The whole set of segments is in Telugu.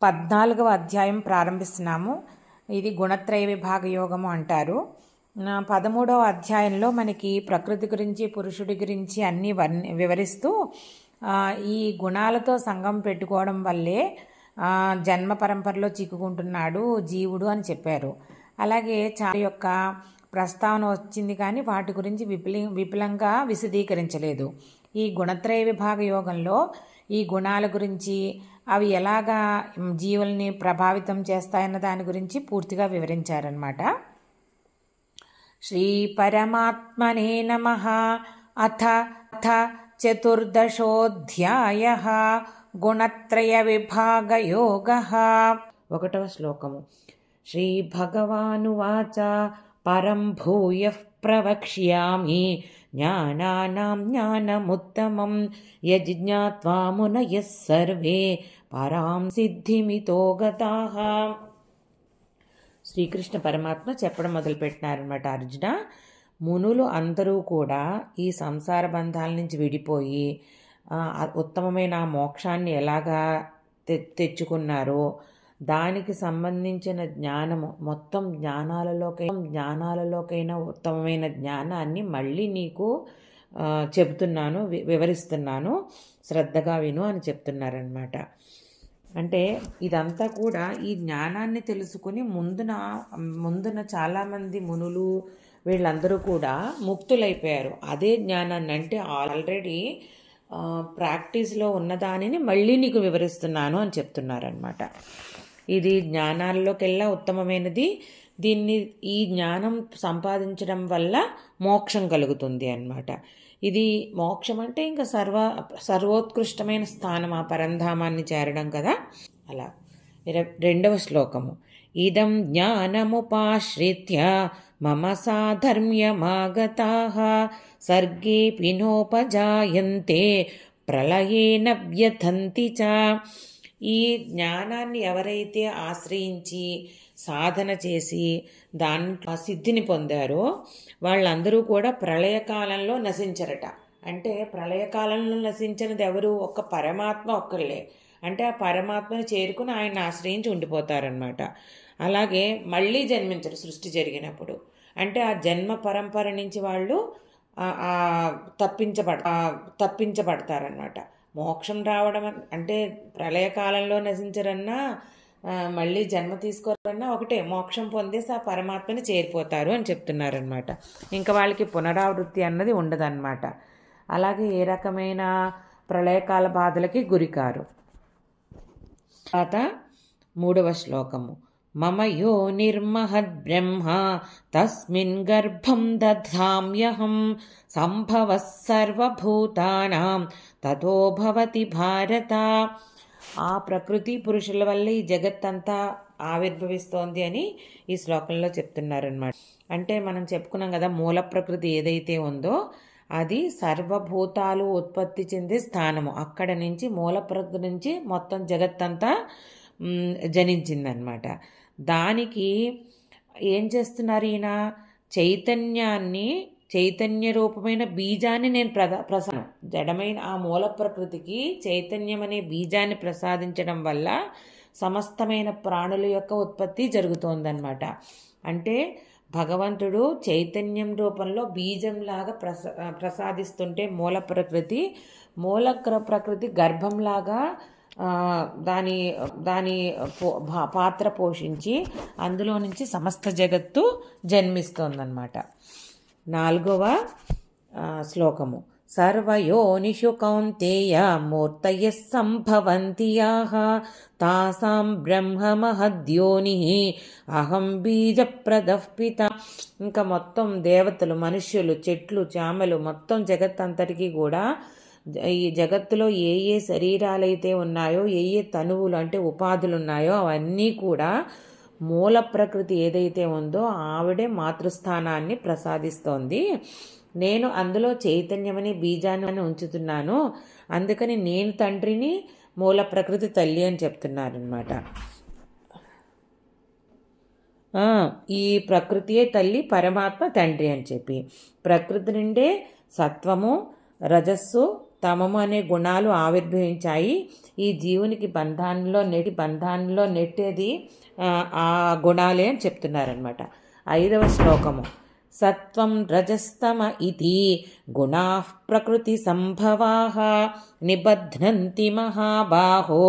14వ అధ్యాయం ప్రారంభిస్తున్నాము. ఇది గుణత్రయ విభాగ యోగము అంటారు. 13వ అధ్యాయంలో మనకి ప్రకృతి గురించి, పురుషుడి గురించి అన్నీ వివరిస్తూ ఈ గుణాలతో సంగం పెట్టుకోవడం వల్లే జన్మ పరంపరలో చిక్కుకుంటున్నాడు జీవుడు అని చెప్పారు. అలాగే చాలా యొక్క ప్రస్తావన వచ్చింది, కానీ వాటి గురించి విపులంగా విశదీకరించలేదు. ఈ గుణత్రయ విభాగ యోగంలో ఈ గుణాల గురించి, అవి ఎలాగా జీవుల్ని ప్రభావితం చేస్తాయన్న దాని గురించి పూర్తిగా వివరించారనమాట. శ్రీ పరమాత్మనే నమః. అథ చతుర్దశోऽధ్యాయః గుణత్రయ విభాగ యోగః. 1వ శ్లోకము. శ్రీ భగవానువాచ పరం భూయః ప్రవక్ష్యామి జ్ఞానానాం జ్ఞానముత్తమం యజ్ఞాత్వా మునయః సర్వే పరాం సిద్ధిమితో గతాః. శ్రీకృష్ణ పరమాత్మ చెప్పడం మొదలుపెట్టినారనమాట. అర్జున, మునులు అందరూ కూడా ఈ సంసార బంధాల నుంచి విడిపోయి ఉత్తమమైన మోక్షాన్ని ఎలాగా తెచ్చుకున్నారో దానికి సంబంధించిన జ్ఞానము, మొత్తం జ్ఞానాలలోకైనా ఉత్తమమైన జ్ఞానాన్ని మళ్ళీ నీకు చెబుతున్నాను, వివరిస్తున్నాను, శ్రద్ధగా విను అని చెప్తున్నారనమాట. అంటే ఇదంతా కూడా ఈ జ్ఞానాన్ని తెలుసుకుని ముందున చాలామంది మునులు వీళ్ళందరూ కూడా ముక్తులైపోయారు. అదే జ్ఞానాన్ని, అంటే ఆల్రెడీ ప్రాక్టీస్లో ఉన్నదానిని మళ్ళీ నీకు వివరిస్తున్నాను అని చెప్తున్నారనమాట. ఇది జ్ఞానాల్లోకెల్లా ఉత్తమమైనది. ఈ జ్ఞానం సంపాదించడం వల్ల మోక్షం కలుగుతుంది అన్నమాట. ఇది మోక్షం అంటే ఇంకా సర్వోత్కృష్టమైన స్థానం, ఆ పరంధామాన్ని చేరడం కదా. అలా 2వ శ్లోకము. ఇదం జ్ఞానముపాశ్రిత్య మమ సాధర్మ్యమాగతాః సర్గేపి నోపజాయంతే ప్రళయేన వ్యథంతి చ. ఈ జ్ఞానాన్ని ఎవరైతే ఆశ్రయించి సాధన చేసి దాని సిద్ధిని పొందారో వాళ్ళందరూ కూడా ప్రళయకాలంలో నశించరట. అంటే ప్రళయకాలంలో నశించినది ఎవరు? ఒక్క పరమాత్మ ఒక్కళ్ళే. అంటే ఆ పరమాత్మను చేరుకుని ఆయన ఆశ్రయించి ఉండిపోతారనమాట. అలాగే మళ్ళీ జన్మించరు సృష్టి జరిగినప్పుడు. అంటే ఆ జన్మ పరంపర నుంచి వాళ్ళు తప్పించబడతారనమాట. మోక్షం రావడం అంటే ప్రళయకాలంలో నశించరన్నా మళ్ళీ జన్మ తీసుకోరన్నా ఒకటే, మోక్షం పొందేసి ఆ పరమాత్మని చేరిపోతారు అని చెప్తున్నారనమాట. ఇంకా వాళ్ళకి పునరావృత్తి అన్నది ఉండదన్నమాట. అలాగే ఏ రకమైన ప్రళయకాల బాధలకి గురికారు. తర్వాత 3వ శ్లోకము. మమ యో నిర్మహద్ బ్రహ్మ తస్మిన్ గర్భం దధామ్యహం సంభవః సర్వభూతానాం తతో భవతి భారత. ఆ ప్రకృతి పురుషుల వల్ల ఈ జగత్తంతా ఆవిర్భవిస్తోంది అని ఈ శ్లోకంలో చెప్తున్నారనమాట. అంటే మనం చెప్పుకున్నాం కదా, మూల ప్రకృతి ఏదైతే ఉందో అది సర్వభూతాలు ఉత్పత్తి చెందే స్థానము. అక్కడ నుంచి మూల ప్రకృతి నుంచి మొత్తం జగత్తంతా జనించిందనమాట. దానికి ఏం చేస్తున్నారు ఈయన? చైతన్య రూపమైన బీజాన్ని నేను ప్రసాదం, జడమైన ఆ మూల ప్రకృతికి చైతన్యం అనే బీజాన్ని ప్రసాదించడం వల్ల సమస్తమైన ప్రాణుల యొక్క ఉత్పత్తి జరుగుతోందన్నమాట. అంటే భగవంతుడు చైతన్యం రూపంలో బీజంలాగా ప్రసాదిస్తుంటే మూల ప్రకృతి గర్భంలాగా దాని పాత్ర పోషించి అందులో నుంచి సమస్త జగత్తు జన్మిస్తోందన్నమాట. 4వ శ్లోకము. సర్వయోనిషు కౌంతేయ మూర్తయః సంభవంతి యాః తాసాం బ్రహ్మ మహద్యోనిః అహం బీజప్రదః పిత. ఇంకా మొత్తం దేవతలు, మనుష్యులు, చెట్లు, చామలు, మొత్తం జగత్తంతటికి కూడా ఈ జగత్తులో ఏ ఏ శరీరాలైతే ఉన్నాయో, ఏ ఏ తనువులు అంటే ఉపాధులు ఉన్నాయో అవన్నీ కూడా మూల ప్రకృతి ఏదైతే ఉందో ఆవిడే మాతృస్థానాన్ని ప్రసాదిస్తోంది. నేను అందులో చైతన్యమనే బీజాన్ని ఉంచుతున్నాను, అందుకని నేను తండ్రిని, మూల ప్రకృతి తల్లి అని చెప్తున్నారనమాట. ఈ ప్రకృతియే తల్లి, పరమాత్మ తండ్రి అని చెప్పి ప్రకృతి నుండే సత్వము, రజస్సు, తమము అనే గుణాలు ఆవిర్భవించాయి. ఈ జీవునికి బంధాల్లో నెట్టేది ఆ గుణాలే అని చెప్తున్నారనమాట. 5వ శ్లోకము. సత్వం రజస్తమ ఇతి గుణా ప్రకృతి సంభవాః నిబధ్నంతి మహాబాహో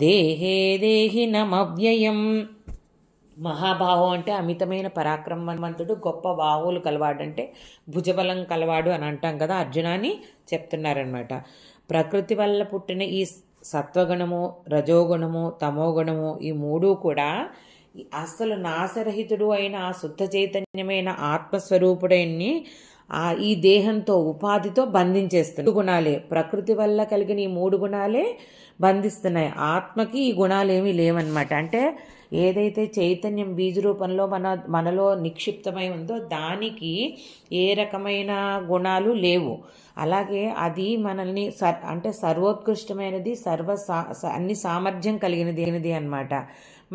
దేహే దేహినమవ్యయం. మహాబాహో అంటే అమితమైన పరాక్రమవంతుడు, గొప్ప బాహువులు కలవాడంటే భుజబలం కలవాడు అని అంటాం కదా, అర్జునాన్ని చెప్తున్నారనమాట. ప్రకృతి వల్ల పుట్టిన ఈ సత్వగుణము, రజోగుణము, తమోగుణము ఈ మూడు కూడా అసలు నాశరహితుడు అయిన ఆ శుద్ధ చైతన్యమైన ఆత్మస్వరూపుడైన ఈ దేహంతో ఉపాధితో బంధించేస్తుంది. గుణాలే ప్రకృతి వల్ల కలిగిన ఈ 3 గుణాలే బంధిస్తున్నాయి. ఆత్మకి ఈ గుణాలేమీ లేవన్నమాట. అంటే ఏదైతే చైతన్యం బీజ రూపంలో మనలో నిక్షిప్తమై ఉందో దానికి ఏ రకమైన గుణాలు లేవు. అలాగే అది మనల్ని అంటే సర్వోత్కృష్టమైనది, అన్ని సామర్థ్యం కలిగినది అన్నమాట.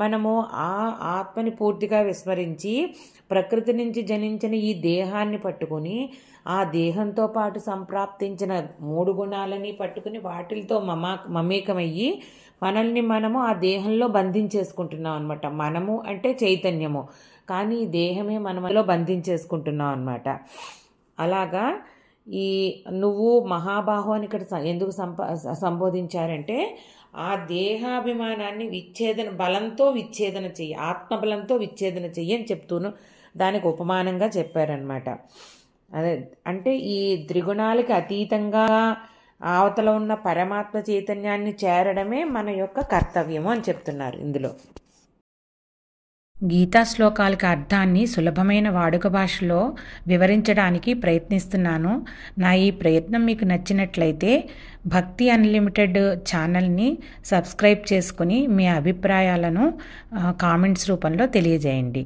మనము ఆ ఆత్మని పూర్తిగా విస్మరించి ప్రకృతి నుంచి జనించిన ఈ దేహాన్ని పట్టుకుని ఆ దేహంతో పాటు సంప్రాప్తించిన 3 గుణాలని పట్టుకుని వాటితో మమేకమయ్యి మనము ఆ దేహంలో బంధించేసుకుంటున్నాం అనమాట. మనము అంటే చైతన్యము, కానీ ఈ దేహమే మనలో బంధించేసుకుంటున్నాం అనమాట. అలాగా ఈ నువ్వు మహాబాహు అని ఇక్కడ ఎందుకు సంబోధించారంటే ఆ దేహాభిమానాన్ని బలంతో విచ్ఛేదన చెయ్యి, ఆత్మబలంతో విచ్ఛేదన చెయ్యి అని చెప్తూను దానికి ఉపమానంగా చెప్పారనమాట. అదే అంటే ఈ త్రిగుణాలకి అతీతంగా అవతల ఉన్న పరమాత్మ చైతన్యాన్ని చేరడమే మన యొక్క కర్తవ్యము అని చెప్తున్నారు ఇందులో. గీతా శ్లోకాలకి అర్థాన్ని సులభమైన వాడుక భాషలో వివరించడానికి ప్రయత్నిస్తున్నాను. నా ఈ ప్రయత్నం మీకు నచ్చినట్లయితే భక్తి అన్లిమిటెడ్ ఛానల్ని సబ్స్క్రైబ్ చేసుకుని మీ అభిప్రాయాలను కామెంట్స్ రూపంలో తెలియజేయండి.